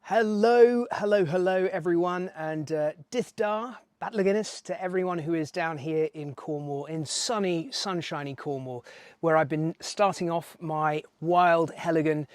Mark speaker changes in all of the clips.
Speaker 1: Hello everyone, and Dithda, Batlaginnis to everyone who is down here in Cornwall, in sunny, sunshiny Cornwall, where I've been starting off my wild Heligan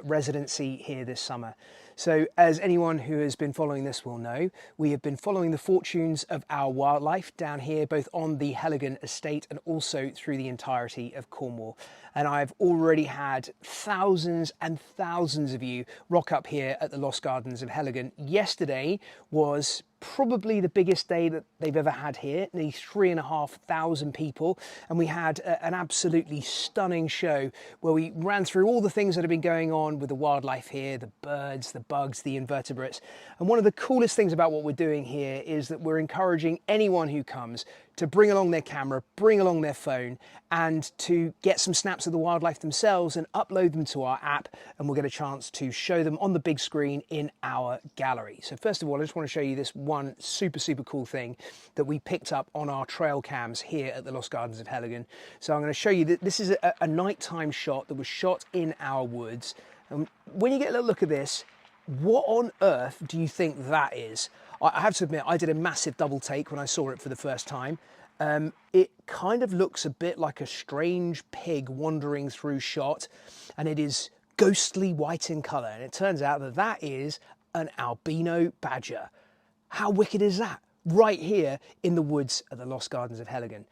Speaker 1: residency here this summer. So as anyone who has been following this will know, we have been following the fortunes of our wildlife down here, both on the Heligan estate and also through the entirety of Cornwall. And I've already had thousands and thousands of you rock up here at the Lost Gardens of Heligan. Yesterday was probably the biggest day that they've ever had here, nearly 3,500 people, and we had an absolutely stunning show where we ran through all the things that have been going on with the wildlife here, the birds, the bugs, the invertebrates. And one of the coolest things about what we're doing here is that we're encouraging anyone who comes to bring along their camera, bring along their phone, and to get some snaps of the wildlife themselves and upload them to our app, and we'll get a chance to show them on the big screen in our gallery. So first of all, I just want to show you this one super cool thing that we picked up on our trail cams here at the Lost Gardens of Heligan. So I'm going to show you that this is a nighttime shot that was shot in our woods. And when you get a little look at this, what on earth do you think that is? I have to admit, I did a massive double take when I saw it for the first time. It kind of looks a bit like a strange pig wandering through shot, and it is ghostly white in colour. And it turns out that that is an albino badger. How wicked is that? Right here in the woods at the Lost Gardens of Heligan.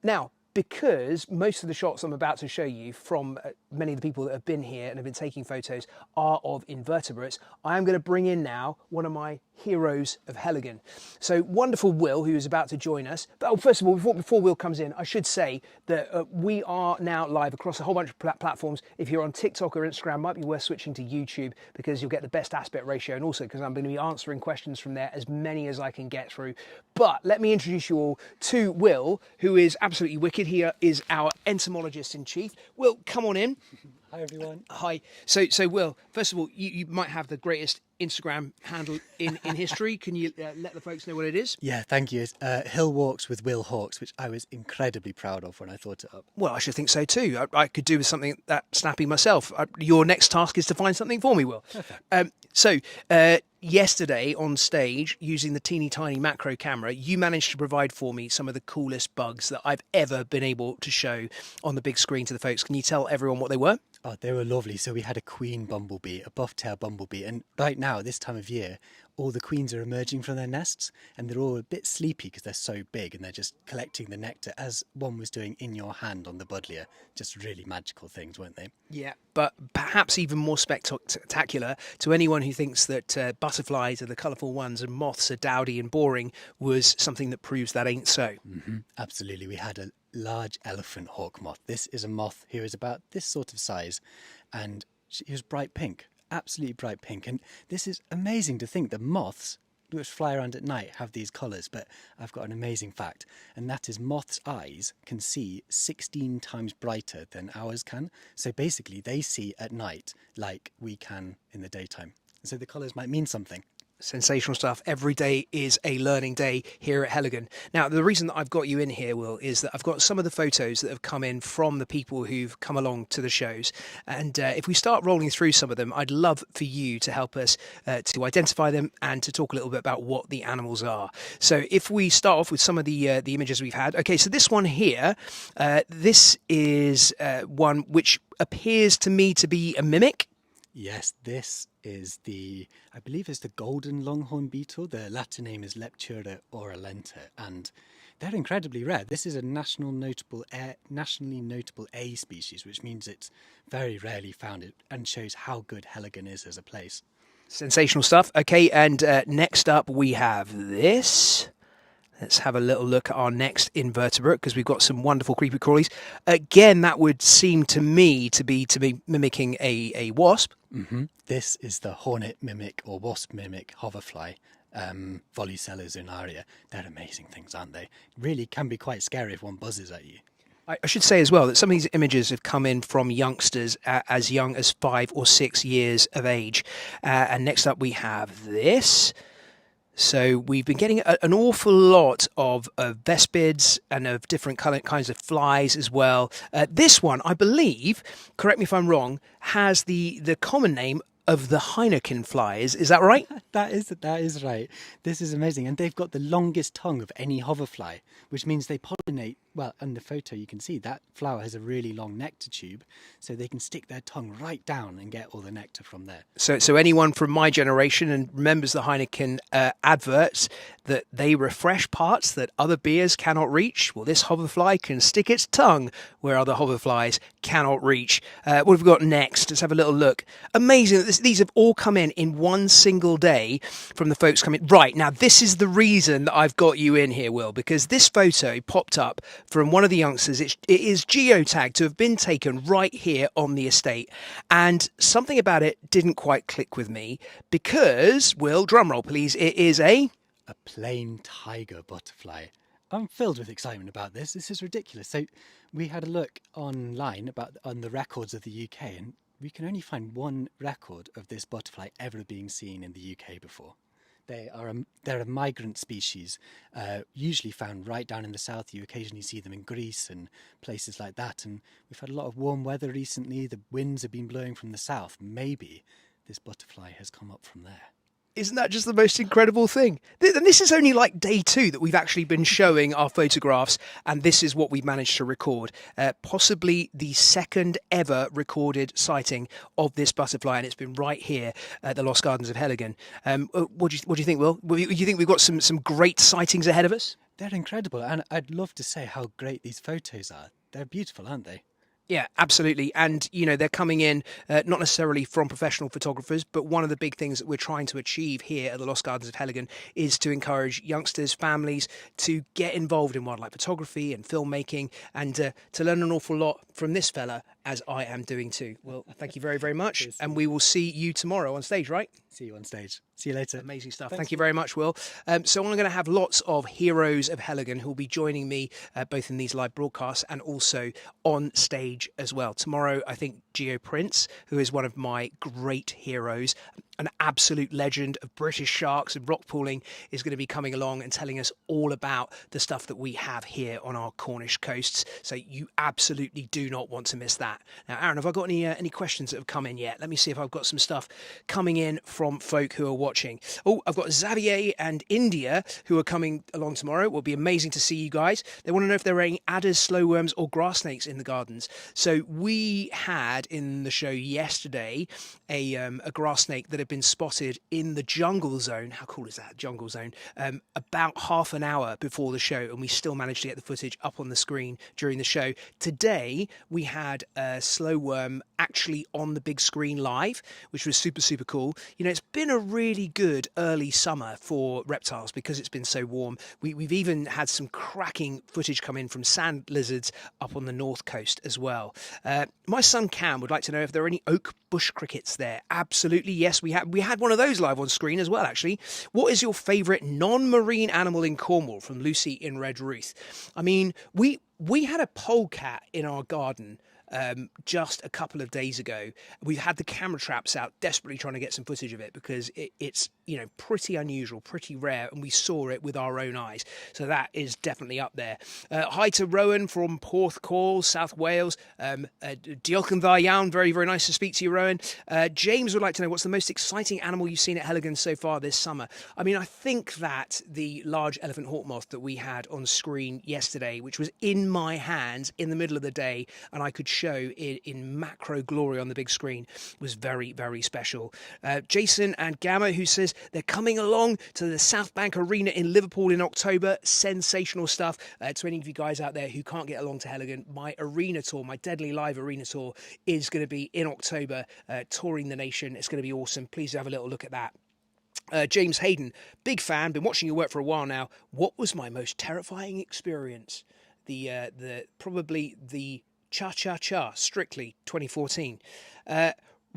Speaker 1: Now, because most of the shots I'm about to show you from many of the people that have been here and have been taking photos are of invertebrates, I am going to bring in now one of my heroes of Heligan. So wonderful Will, who is about to join us. But first of all, before Will comes in, I should say that we are now live across a whole bunch of platforms. If you're on TikTok or Instagram, might be worth switching to YouTube because you'll get the best aspect ratio, and also because I'm going to be answering questions from there, as many as I can get through. But let me introduce you all to Will, who is absolutely wicked. He is our entomologist in chief. Will, come on in.
Speaker 2: Hi everyone.
Speaker 1: Hi. So Will, first of all, you might have the greatest Instagram handle in history. Can you let the folks know what it is?
Speaker 2: Yeah, thank you. It's Hill Walks with Will Hawks, which I was incredibly proud of when I thought it up.
Speaker 1: Well, I should think so too. I could do with something that snappy myself. Your next task is to find something for me, Will.
Speaker 2: Perfect.
Speaker 1: Yesterday on stage, using the teeny tiny macro camera, you managed to provide for me some of the coolest bugs that I've ever been able to show on the big screen to the folks. Can you tell everyone what they were?
Speaker 2: Oh, they were lovely. So we had a queen bumblebee, a buff-tailed bumblebee, and right now, this time of year, all the queens are emerging from their nests, and they're all a bit sleepy because they're so big, and they're just collecting the nectar as one was doing in your hand on the buddleia. Just really magical things, weren't they?
Speaker 1: Yeah, but perhaps even more spectacular to anyone who thinks that butterflies are the colourful ones and moths are dowdy and boring was something that proves that ain't so.
Speaker 2: Mm-hmm. Absolutely. We had a large elephant hawk moth. This is a moth who is about this sort of size, and she was bright pink. Absolutely bright pink. And this is amazing to think that moths, which fly around at night, have these colours. But I've got an amazing fact, and that is moths' eyes can see 16 times brighter than ours can. So basically they see at night like we can in the daytime. So the colours might mean something.
Speaker 1: Sensational stuff. Every day is a learning day here at Heligan. Now, the reason that I've got you in here, Will, is that I've got some of the photos that have come in from the people who've come along to the shows. And if we start rolling through some of them, I'd love for you to help us to identify them and to talk a little bit about what the animals are. So if we start off with some of the images we've had. Okay, so this one here, this is one which appears to me to be a mimic.
Speaker 2: Yes, this is I believe it's the golden longhorn beetle. The Latin name is Leptura oralenta, and they're incredibly rare. This is a nationally notable A species, which means it's very rarely found and shows how good Heligan is as a place.
Speaker 1: Sensational stuff. Okay, and next up we have this. Let's have a little look at our next invertebrate, because we've got some wonderful creepy crawlies. Again, that would seem to me to be mimicking a wasp.
Speaker 2: Mm-hmm. This is the hornet mimic or wasp mimic hoverfly, Volucella zonaria. They're amazing things, aren't they? Really can be quite scary if one buzzes at you.
Speaker 1: I should say as well that some of these images have come in from youngsters as young as 5 or 6 years of age. And next up we have this. So we've been getting an awful lot of vespids and of different kinds of flies as well. This one, I believe, correct me if I'm wrong, has the common name of the Heineken flies. Is that right?
Speaker 2: That is right. This is amazing, and they've got the longest tongue of any hoverfly, which means they pollinate. Well, in the photo you can see that flower has a really long nectar tube, so they can stick their tongue right down and get all the nectar from there.
Speaker 1: So anyone from my generation and remembers the Heineken adverts that they refresh parts that other beers cannot reach, well, this hoverfly can stick its tongue where other hoverflies cannot reach. What have we got next? Let's have a little look. Amazing that these have all come in one single day from the folks coming. Right, now this is the reason that I've got you in here, Will, because this photo popped up from one of the youngsters. It is geotagged to have been taken right here on the estate, and something about it didn't quite click with me because, Will, drumroll please, it is a
Speaker 2: plain tiger butterfly. I'm filled with excitement about this. This is ridiculous. So we had a look online on the records of the UK, and we can only find one record of this butterfly ever being seen in the UK before. They're a migrant species, usually found right down in the south. You occasionally see them in Greece and places like that. And we've had a lot of warm weather recently. The winds have been blowing from the south. Maybe this butterfly has come up from there.
Speaker 1: Isn't that just the most incredible thing? And this is only like day 2 that we've actually been showing our photographs, and this is what we've managed to record. Possibly the second ever recorded sighting of this butterfly, and it's been right here at the Lost Gardens of Heligan. What do you think, Will? Do you think we've got some great sightings ahead of us?
Speaker 2: They're incredible, and I'd love to say how great these photos are. They're beautiful, aren't they?
Speaker 1: Yeah, absolutely. And, they're coming in not necessarily from professional photographers, but one of the big things that we're trying to achieve here at the Lost Gardens of Heligan is to encourage youngsters, families to get involved in wildlife photography and filmmaking, and to learn an awful lot from this fella, as I am doing too. Well, thank you very, very much. And we will see you tomorrow on stage, right?
Speaker 2: See you on stage. See you later.
Speaker 1: Amazing stuff. Thank you very much, Will. So I'm going to have lots of heroes of Heligan who will be joining me both in these live broadcasts and also on stage as well. Tomorrow, I think Geo Prince, who is one of my great heroes, an absolute legend of British sharks and rock pooling, is going to be coming along and telling us all about the stuff that we have here on our Cornish coasts. So you absolutely do not want to miss that. Now, Aaron, have I got any questions that have come in yet? Let me see if I've got some stuff coming in from folk who are watching. Oh, I've got Xavier and India who are coming along tomorrow. It will be amazing to see you guys. They want to know if there are any adders, slow worms or grass snakes in the gardens. So we had in the show yesterday a grass snake that had been spotted in the jungle zone. How cool is that, jungle zone? About half an hour before the show, and we still managed to get the footage up on the screen during the show. Today we had a slow worm actually on the big screen live, which was super, super cool. It's been a really good early summer for reptiles because it's been so warm. We've even had some cracking footage come in from sand lizards up on the north coast as well. My son Cam would like to know if there are any oak bush crickets there. Absolutely, yes, we had one of those live on screen as well, actually. What is your favourite non-marine animal in Cornwall? From Lucy in Redruth. I mean, we had a polecat in our garden just a couple of days ago. We've had the camera traps out desperately trying to get some footage of it because it's pretty unusual, pretty rare, and we saw it with our own eyes. So that is definitely up there. Hi to Rowan from Porthcawl, South Wales. Diolch yn dda iawn. Very, very nice to speak to you, Rowan. James would like to know what's the most exciting animal you've seen at Heligan so far this summer. I mean, I think that the large elephant hawk moth that we had on screen yesterday, which was in my hands in the middle of the day, and I could show in macro glory on the big screen, was very, very special. Jason and Gamma, who says they're coming along to the South Bank Arena in Liverpool in October. Sensational stuff. To any of you guys out there who can't get along to Heligan, my arena tour, my Deadly Live arena tour, is going to be in October, touring the nation. It's going to be awesome. Please have a little look at that. James Hayden, big fan, been watching your work for a while now. What was my most terrifying experience? Probably the Cha-Cha-Cha, Strictly 2014.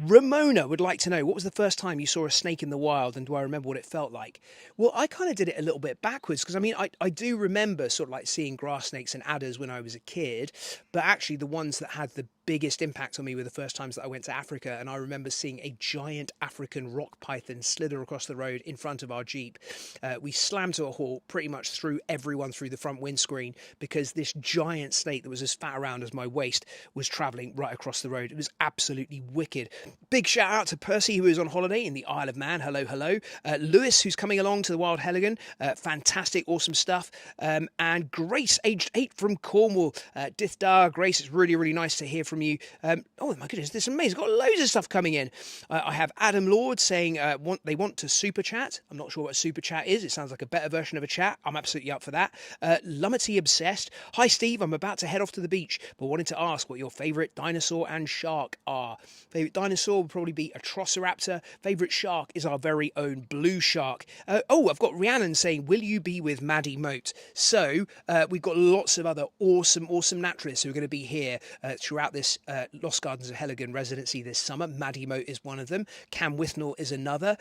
Speaker 1: Ramona would like to know, what was the first time you saw a snake in the wild, and do I remember what it felt like? Well, I kind of did it a little bit backwards, because I mean, I do remember sort of like seeing grass snakes and adders when I was a kid, but actually the ones that had the biggest impact on me were the first times that I went to Africa, and I remember seeing a giant African rock python slither across the road in front of our Jeep. We slammed to a halt, pretty much threw everyone through the front windscreen, because this giant snake that was as fat around as my waist was travelling right across the road. It was absolutely wicked. Big shout out to Percy, who is on holiday in the Isle of Man. Hello, hello. Lewis, who's coming along to the Wild Heligan. Fantastic, awesome stuff. And Grace, aged 8 from Cornwall. Dithda, Grace, it's really, really nice to hear from you. Oh my goodness, this is amazing. Got loads of stuff coming in. I have Adam Lord saying they want to super chat. I'm not sure what a super chat is. It sounds like a better version of a chat. I'm absolutely up for that. Lumity Obsessed. Hi Steve, I'm about to head off to the beach, but wanted to ask what your favourite dinosaur and shark are. Favourite dinosaur would probably be a Troceraptor. Favourite shark is our very own blue shark. I've got Rhiannon saying, will you be with Maddie Moat? So we've got lots of other awesome naturalists who are going to be here throughout this Lost Gardens of Heligan residency this summer. Maddie Moat is one of them. Cam Withnell is another.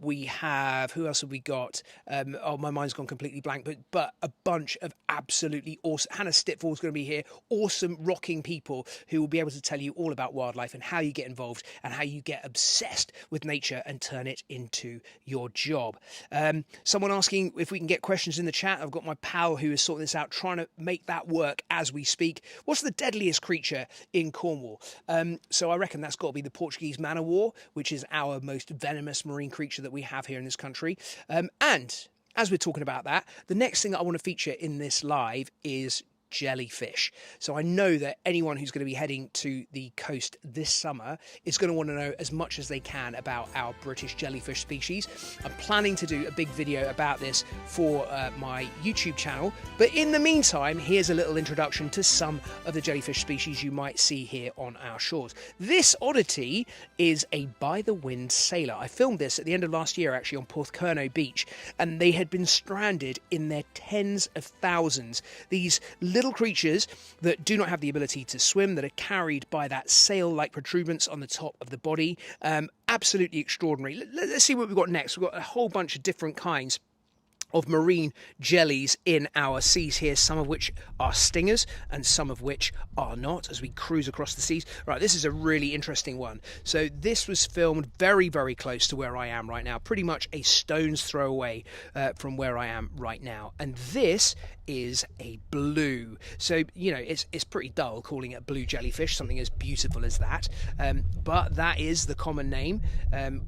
Speaker 1: We have, who else have we got? My mind's gone completely blank, but a bunch of absolutely awesome. Hannah Stitfall's going to be here. Awesome rocking people who will be able to tell you all about wildlife and how you get involved and how you get obsessed with nature and turn it into your job. Someone asking if we can get questions in the chat. I've got my pal who is sorting this out, trying to make that work as we speak. What's the deadliest creature in Cornwall? So I reckon that's got to be the Portuguese man-o'-war, which is our most venomous marine creature that we have here in this country. And as we're talking about that, the next thing that I want to feature in this live is jellyfish. So I know that anyone who's going to be heading to the coast this summer is going to want to know as much as they can about our British jellyfish species. I'm planning to do a big video about this for my YouTube channel, but in the meantime, here's a little introduction to some of the jellyfish species you might see here on our shores. This oddity is a by-the-wind sailor. I filmed this at the end of last year actually on Porthcurno Beach, and they had been stranded in their tens of thousands. These little creatures that do not have the ability to swim, that are carried by that sail-like protuberance on the top of the body. Absolutely extraordinary. Let's see what we've got next. We've got a whole bunch of different kinds of marine jellies in our seas here, some of which are stingers and some of which are not, as we cruise across the seas. Right, this is a really interesting one. So this was filmed very, very close to where I am right now, pretty much a stone's throw away from where I am right now. And this is a blue. So, you know, it's pretty dull calling it blue jellyfish, something as beautiful as that. But that is the common name,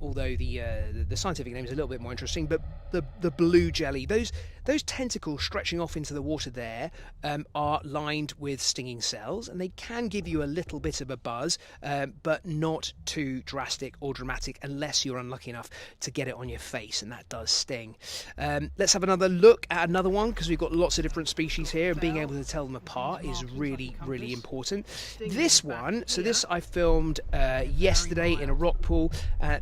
Speaker 1: although the scientific name is a little bit more interesting. But the blue jelly, those tentacles stretching off into the water there are lined with stinging cells, and they can give you a little bit of a buzz, but not too drastic or dramatic unless you're unlucky enough to get it on your face, and that does sting. Let's have another look at another one, because we've got lots of different species here, and being able to tell them apart is really, really important. This one, so this I filmed yesterday in a rock pool.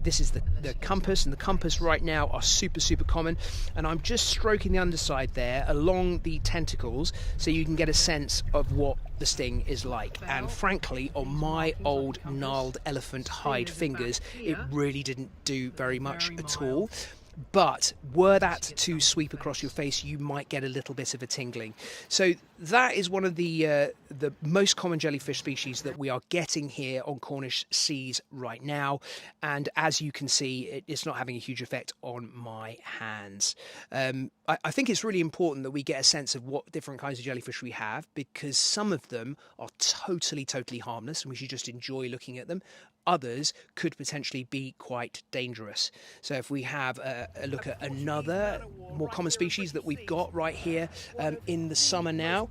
Speaker 1: This is the compass, and the compass right now are super, super common, and I'm just stroking the underside there along the tentacles so you can get a sense of what the sting is like. And frankly, on my old gnarled elephant hide fingers, it really didn't do very much at all. But were that to sweep across your face, you might get a little bit of a tingling. So that is one of the most common jellyfish species that we are getting here on Cornish seas right now. And as you can see, it's not having a huge effect on my hands. I think it's really important that we get a sense of what different kinds of jellyfish we have, because some of them are totally, totally harmless and we should just enjoy looking at them. Others could potentially be quite dangerous. So if we have a look at another more common species that we've got right here in the summer now,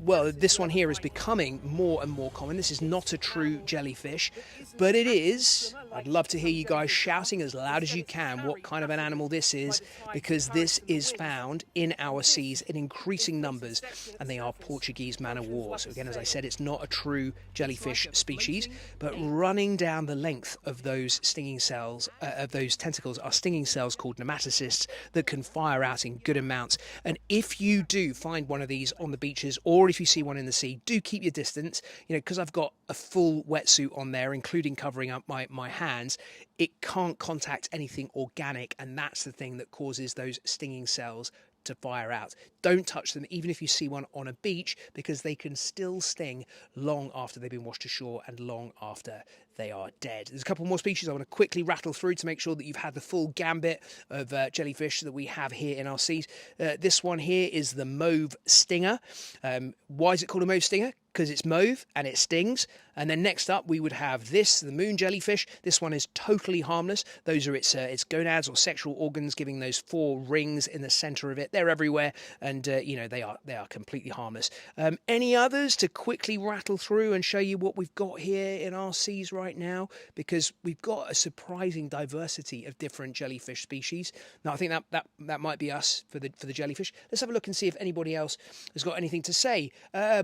Speaker 1: well, this one here is becoming more and more common. This is not a true jellyfish, but it is. I'd love to hear you guys shouting as loud as you can what kind of an animal this is, because this is found in our seas in increasing numbers, and they are Portuguese man-o'-war. So again, as I said, it's not a true jellyfish species, but running down the length of those stinging cells, of those tentacles, are stinging cells called nematocysts that can fire out in good amounts. And if you do find one of these on the beaches, or if you see one in the sea, do keep your distance. You know, because I've got a full wetsuit on there, including covering up my hands, it can't contact anything organic, and that's the thing that causes those stinging cells to fire out. Don't touch them, even if you see one on a beach, because they can still sting long after they've been washed ashore and long after they are dead. There's a couple more species I want to quickly rattle through to make sure that you've had the full gambit of jellyfish that we have here in our seas. This one here is the mauve stinger. Why is it called a mauve stinger? Because it's mauve and it stings. And then next up we would have this, the moon jellyfish. This one is totally harmless. Those are its gonads or sexual organs, giving those 4 rings in the centre of it. They're everywhere, and they are completely harmless. Any others to quickly rattle through and show you what we've got here in our seas right now? Because we've got a surprising diversity of different jellyfish species. Now I think that might be us for the jellyfish. Let's have a look and see if anybody else has got anything to say.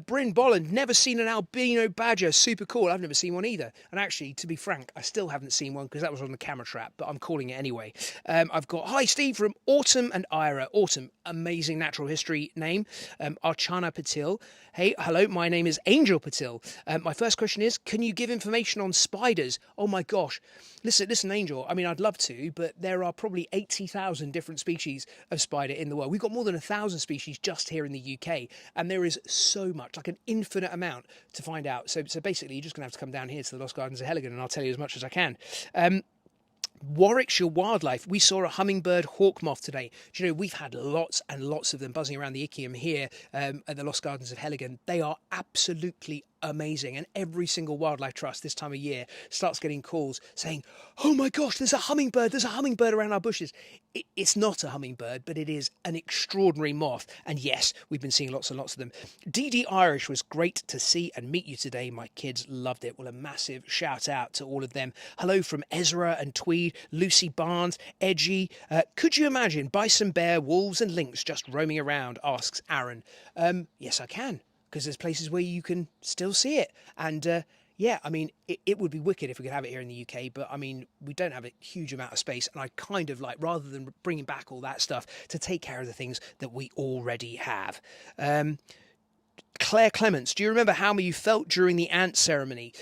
Speaker 1: Bryn Bolland, never seen an albino badger. Super cool. I've never seen one either. And actually, to be frank, I still haven't seen one because that was on the camera trap, but I'm calling it anyway. I've got, hi Steve from Autumn and Ira. Autumn, amazing natural history name. Archana Patil. Hey, hello, my name is Angel Patil. My first question is, can you give information on spiders? Oh my gosh. Listen, Angel, I mean, I'd love to, but there are probably 80,000 different species of spider in the world. We've got more than 1,000 species just here in the UK, and there is so much, like an infinite amount to find out. So basically, you're just going to have to come down here to the Lost Gardens of Heligan, and I'll tell you as much as I can. Warwickshire Wildlife, we saw a hummingbird hawk moth today. Do you know, we've had lots and lots of them buzzing around the Iccium here at the Lost Gardens of Heligan. They are absolutely amazing, and every single wildlife trust this time of year starts getting calls saying, oh my gosh, there's a hummingbird around our bushes. It's not a hummingbird, but it is an extraordinary moth, and yes, we've been seeing lots and lots of them. DD Irish, was great to see and meet you today. My kids loved it. Well, a massive shout out to all of them. Hello from Ezra and Tweed, Lucy Barnes, Edgy. Could you imagine bison, bear, wolves and lynx just roaming around, asks Aaron. Yes I can, because there's places where you can still see it. And yeah, I mean, it would be wicked if we could have it here in the UK, but I mean, we don't have a huge amount of space, and I kind of like, rather than bringing back all that stuff, to take care of the things that we already have. Claire Clements, do you remember how you felt during the ant ceremony?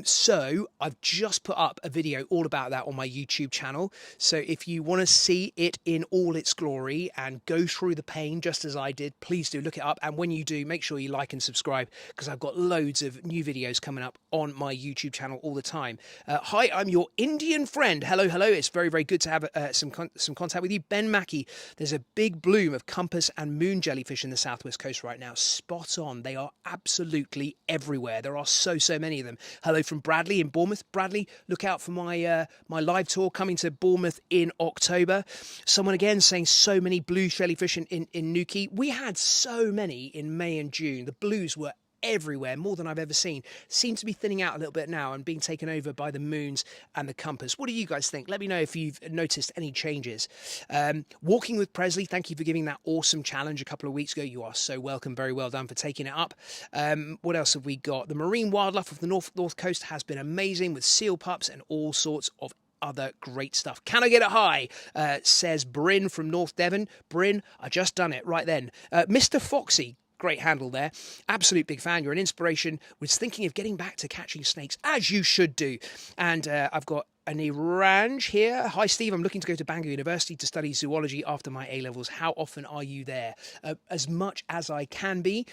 Speaker 1: So I've just put up a video all about that on my YouTube channel. So if you want to see it in all its glory and go through the pain just as I did, please do look it up. And when you do, make sure you like and subscribe, because I've got loads of new videos coming up on my YouTube channel all the time. Hi, I'm your Indian friend. Hello. It's very, very good to have some contact with you. Ben Mackey, there's a big bloom of compass and moon jellyfish in the southwest coast right now. Spot on. They are absolutely everywhere. There are so many of them. Hello from Bradley in Bournemouth. Bradley, look out for my live tour coming to Bournemouth in October. Someone again saying so many blue jellyfish in Newquay. We had so many in May and June. The blues were everywhere, more than I've ever seen. Seem to be thinning out a little bit now and being taken over by the moons and the compass. What do you guys think? Let me know if you've noticed any changes. Walking with Presley, thank you for giving that awesome challenge a couple of weeks ago. You are so welcome. Very well done for taking it up. What else have we got? The marine wildlife of the north coast has been amazing, with seal pups and all sorts of other great stuff. Can I get it high? Says Bryn from North Devon. Bryn, I just done it right then. Mr. Foxy, great handle there. Absolute big fan. You're an inspiration. Was thinking of getting back to catching snakes, as you should do. And I've got an Iranj here. Hi, Steve. I'm looking to go to Bangor University to study zoology after my A-levels. How often are you there? As much as I can be.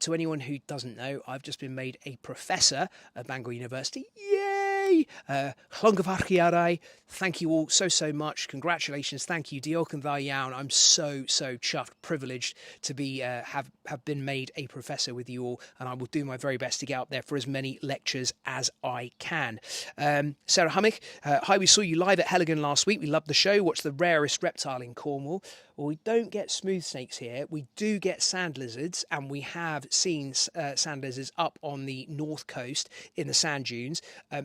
Speaker 1: To anyone who doesn't know, I've just been made a professor at Bangor University. Yay! Llongafach. Thank you all so much. Congratulations. Thank you. Diolch yn dda iawn. I'm so chuffed, privileged to be have been made a professor with you all, and I will do my very best to get up there for as many lectures as I can. Sarah Hummick, hi, we saw you live at Heligan last week. We loved the show. What's the rarest reptile in Cornwall? Well, we don't get smooth snakes here. We do get sand lizards, and we have seen sand lizards up on the north coast in the sand dunes,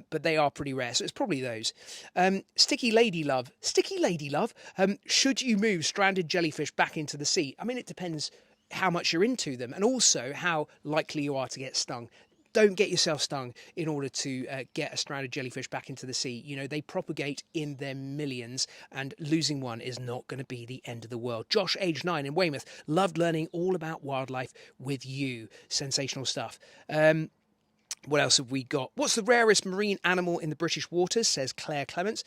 Speaker 1: but they are pretty rare, so it's probably those. Sticky Lady Love, should you move stranded jellyfish back into the sea? I mean, it depends how much you're into them, and also how likely you are to get stung. Don't get yourself stung in order to get a stranded jellyfish back into the sea. You know, they propagate in their millions, and losing one is not going to be the end of the world. Josh, age 9 in Weymouth, loved learning all about wildlife with you. Sensational stuff. What else have we got? What's the rarest marine animal in the British waters, says Claire Clements.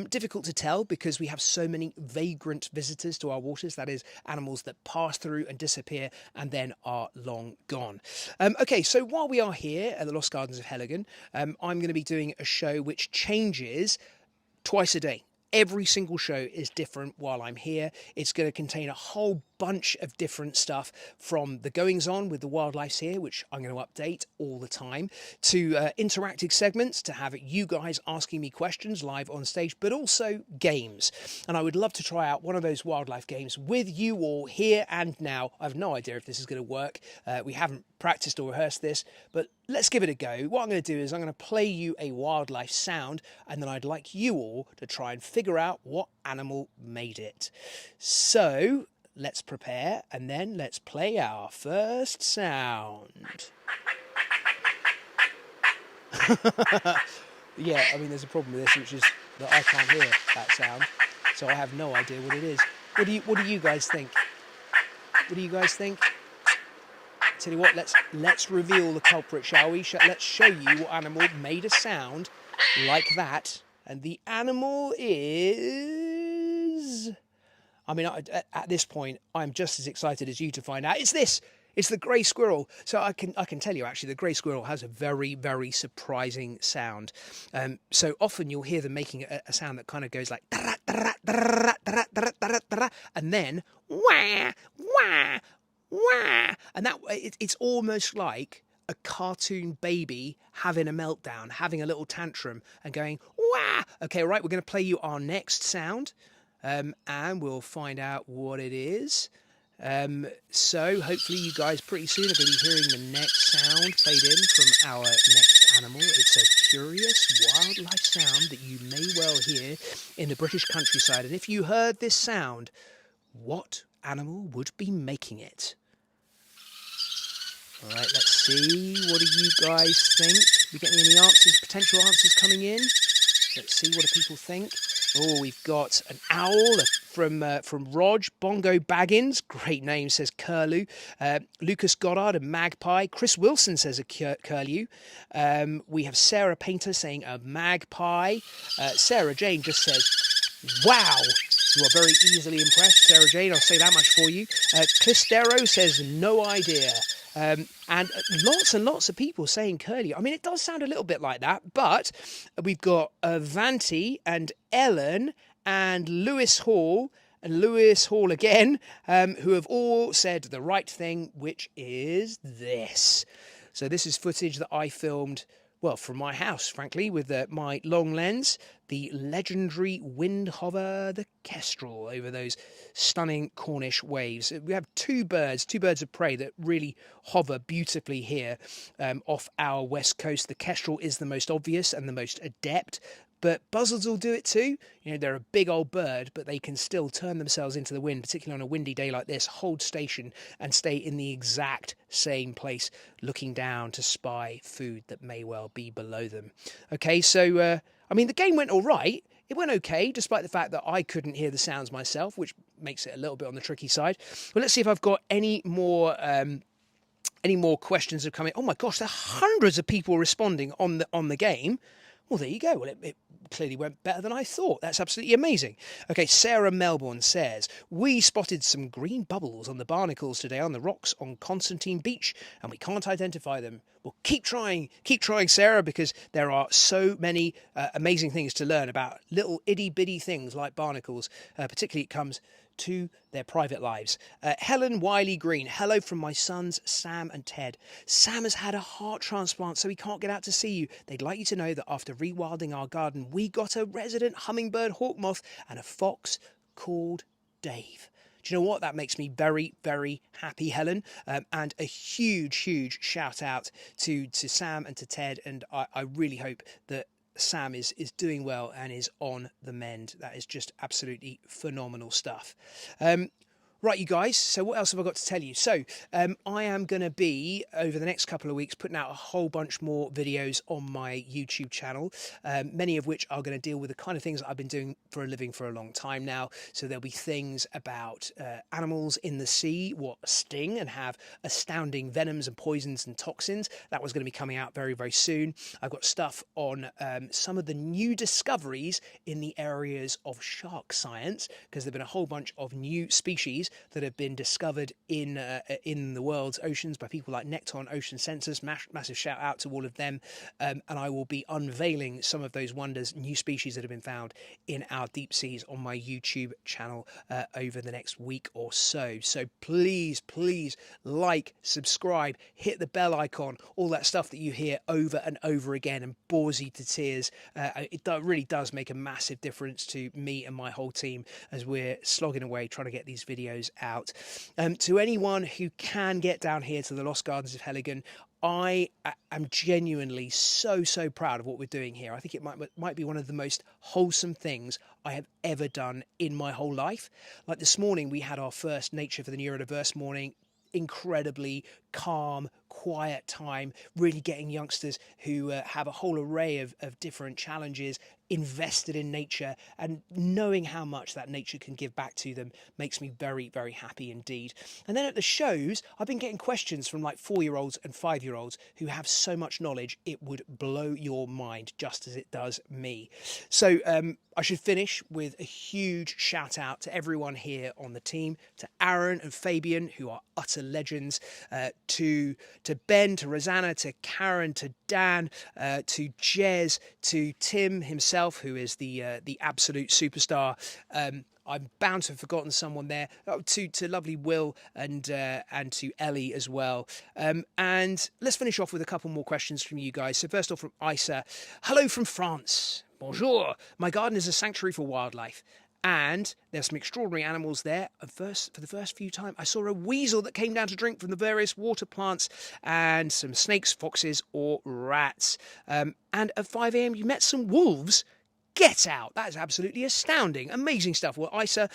Speaker 1: Difficult to tell because we have so many vagrant visitors to our waters. That is, animals that pass through and disappear and then are long gone. Okay, so while we are here at the Lost Gardens of Heligan, I'm going to be doing a show which changes twice a day. Every single show is different while I'm here. It's going to contain a whole bunch of different stuff, from the goings on with the wildlife here, which I'm going to update all the time, to interactive segments to have you guys asking me questions live on stage, but also games. And I would love to try out one of those wildlife games with you all here and now. I have no idea if this is going to work. We haven't practiced or rehearsed this, but let's give it a go. What I'm going to do is I'm going to play you a wildlife sound, and then I'd like you all to try and figure out what animal made it. So let's prepare, and then let's play our first sound. Yeah, I mean, there's a problem with this, which is that I can't hear that sound, so I have no idea what it is. What do you guys think? What do you guys think? Tell you what, let's reveal the culprit, shall we? Let's show you what animal made a sound like that. And the animal is... I mean, at this point, I'm just as excited as you to find out. It's this. It's the grey squirrel. So I can tell you, actually, the grey squirrel has a very, very surprising sound. So often you'll hear them making a sound that kind of goes like... And then... Wah, wah, wah. And that it's almost like a cartoon baby having a meltdown, having a little tantrum and going, wah. Okay, right, we're going to play you our next sound, and we'll find out what it is. So hopefully you guys pretty soon are going to be hearing the next sound played in from our next animal. It's a curious wildlife sound that you may well hear in the British countryside. And if you heard this sound, what animal would be making it? All right, let's see. What do you guys think? We getting any answers, potential answers coming in? Let's see, what do people think? Oh, we've got an owl from Rog, Bongo Baggins. Great name, says Curlew. Lucas Goddard, a magpie. Chris Wilson says a curlew. We have Sarah Painter saying a magpie. Sarah Jane just says, wow. You are very easily impressed, Sarah Jane. I'll say that much for you. Clistero says no idea. And lots and lots of people saying curlew. I mean, it does sound a little bit like that, but we've got Vanti and Ellen and Lewis Hall again, who have all said the right thing, which is this. So this is footage that I filmed, well, from my house, frankly, with my long lens, the legendary wind hover, the kestrel, over those stunning Cornish waves. We have two birds of prey that really hover beautifully here off our west coast. The kestrel is the most obvious and the most adept, but buzzards will do it too. You know, they're a big old bird, but they can still turn themselves into the wind, particularly on a windy day like this, hold station and stay in the exact same place, looking down to spy food that may well be below them. Okay, so, I mean, the game went all right. It went okay, despite the fact that I couldn't hear the sounds myself, which makes it a little bit on the tricky side. But let's see if I've got any more questions have come in. Oh my gosh, there are hundreds of people responding on the game. Well, there you go. Well, it clearly went better than I thought. That's absolutely amazing. Okay, Sarah Melbourne says, we spotted some green bubbles on the barnacles today on the rocks on Constantine Beach, and we can't identify them. Well, keep trying, Sarah, because there are so many amazing things to learn about little itty-bitty things like barnacles, particularly it comes to their private lives. Helen Wiley Green, hello from my sons Sam and Ted. Sam has had a heart transplant, so he can't get out to see you. They'd like you to know that after rewilding our garden, we got a resident hummingbird hawk moth and a fox called Dave. Do you know what? That makes me very, very happy, Helen. And a huge, huge shout out to Sam and to Ted. And I really hope that Sam is doing well and is on the mend. That is just absolutely phenomenal stuff. Right, you guys, so what else have I got to tell you? So I am going to be, over the next couple of weeks, putting out a whole bunch more videos on my YouTube channel, many of which are going to deal with the kind of things that I've been doing for a living for a long time now. So there'll be things about animals in the sea, what sting and have astounding venoms and poisons and toxins. That was going to be coming out very, very soon. I've got stuff on some of the new discoveries in the areas of shark science, because there have been a whole bunch of new species that have been discovered in the world's oceans by people like Necton Ocean Sensors. Massive shout out to all of them. And I will be unveiling some of those wonders, new species that have been found in our deep seas on my YouTube channel over the next week or so. So please, please like, subscribe, hit the bell icon, all that stuff that you hear over and over again and bores you to tears. It really does make a massive difference to me and my whole team as we're slogging away trying to get these videos out. To anyone who can get down here to the Lost Gardens of Heligan, I am genuinely so proud of what we're doing here. I think it might be one of the most wholesome things I have ever done in my whole life. Like this morning, we had our first Nature for the Neurodiverse morning. Incredibly calm, quiet time, really getting youngsters who have a whole array of different challenges invested in nature, and knowing how much that nature can give back to them makes me very, very happy indeed. And then at the shows, I've been getting questions from like 4-year-olds and 5-year-olds who have so much knowledge it would blow your mind, just as it does me. So I should finish with a huge shout out to everyone here on the team, to Aaron and Fabian, who are utter legends, to Ben, to Rosanna, to Karen, to Dan, to Jez, to Tim himself, who is the absolute superstar. I'm bound to have forgotten someone there. Oh, to lovely Will and to Ellie as well. And let's finish off with a couple more questions from you guys. So first off, from Isa. Hello from France. Bonjour. My garden is a sanctuary for wildlife, and there's some extraordinary animals there. For the first few times, I saw a weasel that came down to drink from the various water plants, and some snakes, foxes, or rats. And at 5 a.m, you met some wolves. Get out! That is absolutely astounding. Amazing stuff. Well, Isa,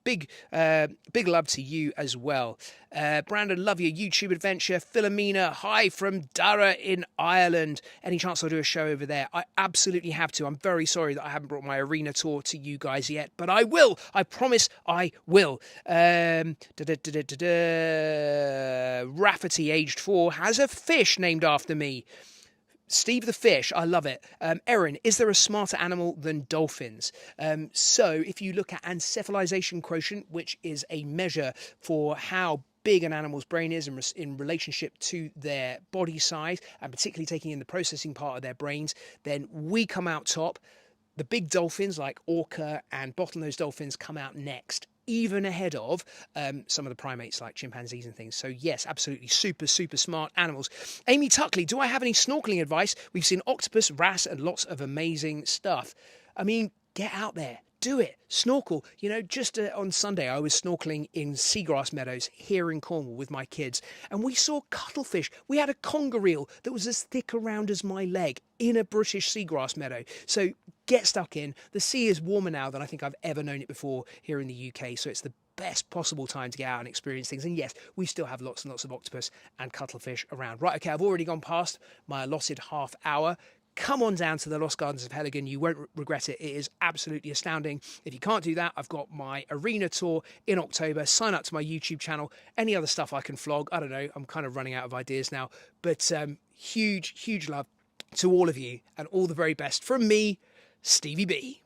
Speaker 1: big love to you as well. Brandon, love your YouTube adventure. Philomena, hi from Dara in Ireland. Any chance I'll do a show over there? I absolutely have to. I'm very sorry that I haven't brought my arena tour to you guys yet, but I will. I promise I will. Rafferty, aged 4, has a fish named after me. Steve the fish, I love it. Erin, is there a smarter animal than dolphins? So if you look at encephalization quotient, which is a measure for how big an animal's brain is in relationship to their body size, and particularly taking in the processing part of their brains, then we come out top. The big dolphins like orca and bottlenose dolphins come out next, even ahead of some of the primates like chimpanzees and things. So yes, absolutely super smart animals. Amy Tuckley, do I have any snorkeling advice? We've seen octopus, wrasse, and lots of amazing stuff. I mean, get out there. Do it. Snorkel. You know, just on Sunday, I was snorkeling in seagrass meadows here in Cornwall with my kids, and we saw cuttlefish. We had a conger eel that was as thick around as my leg in a British seagrass meadow. So get stuck in. The sea is warmer now than I think I've ever known it before here in the UK, so it's the best possible time to get out and experience things. And yes, we still have lots and lots of octopus and cuttlefish around. Right, okay, I've already gone past my allotted half hour. Come on down to the Lost Gardens of Heligan. You won't regret it. It is absolutely astounding. If you can't do that, I've got my arena tour in October. Sign up to my YouTube channel. Any other stuff I can flog, I don't know. I'm kind of running out of ideas now. But huge love to all of you, and all the very best from me, Stevie B.